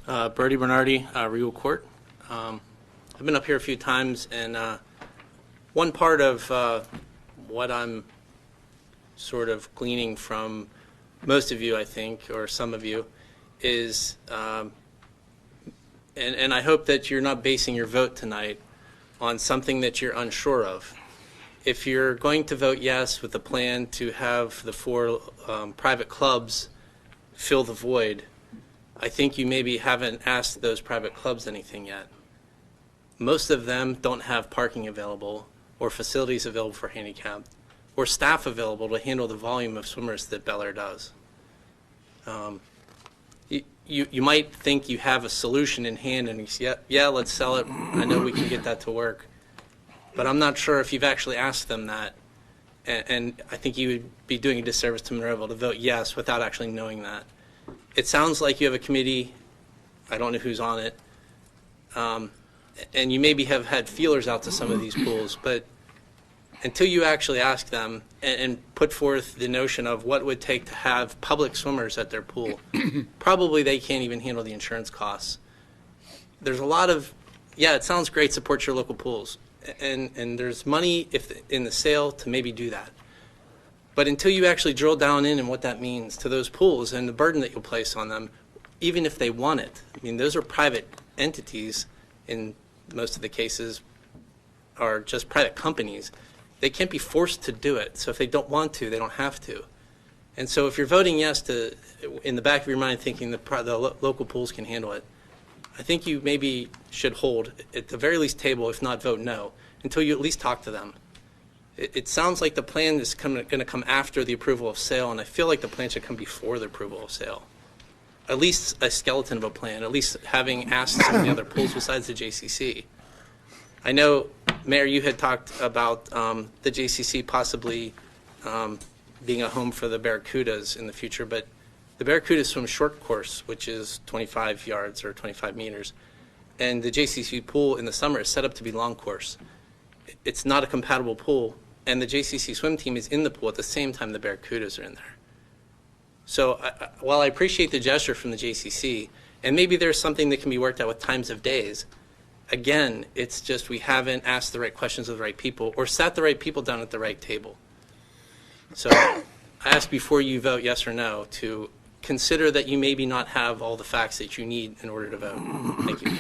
Bernadi, Regal Court. I've been up here a few times, and one part of what I'm sort of gleaning from most of you, I think, or some of you, is, and I hope that you're not basing your vote tonight on something that you're unsure of. If you're going to vote yes with a plan to have the 4 private clubs fill the void, I think you maybe haven't asked those private clubs anything yet. Most of them don't have parking available or facilities available for handicapped or staff available to handle the volume of swimmers that Bel Air does. You might think you have a solution in hand and you say, yeah, let's sell it. I know we can get that to work. But I'm not sure if you've actually asked them that. And I think you would be doing a disservice to Monroeville to vote yes without actually knowing that. It sounds like you have a committee. I don't know who's on it. And you maybe have had feelers out to some of these pools, but until you actually ask them and put forth the notion of what it would take to have public swimmers at their pool, probably they can't even handle the insurance costs. There's a lot of, yeah, it sounds great, support your local pools. And there's money in the sale to maybe do that. But until you actually drill down in and what that means to those pools and the burden that you'll place on them, even if they want it, I mean, those are private entities in most of the cases, are just private companies. They can't be forced to do it. So if they don't want to, they don't have to. And so if you're voting yes to, in the back of your mind thinking the local pools can handle it, I think you maybe should hold, at the very least table, if not vote no, until you at least talk to them. It sounds like the plan is going to come after the approval of sale, and I feel like the plan should come before the approval of sale. At least a skeleton of a plan, at least having asked some of the other pools besides the JCC. I know, Mayor, you had talked about the JCC possibly being a home for the Barracudas in the future, but the Barracudas swim short course, which is 25 yards or 25 meters, and the JCC pool in the summer is set up to be long course. It's not a compatible pool, and the JCC swim team is in the pool at the same time the Barracudas are in there. So while I appreciate the gesture from the JCC, and maybe there's something that can be worked out with times of days, again, it's just we haven't asked the right questions of the right people or sat the right people down at the right table. So I ask before you vote yes or no to consider that you maybe not have all the facts that you need in order to vote. Thank you.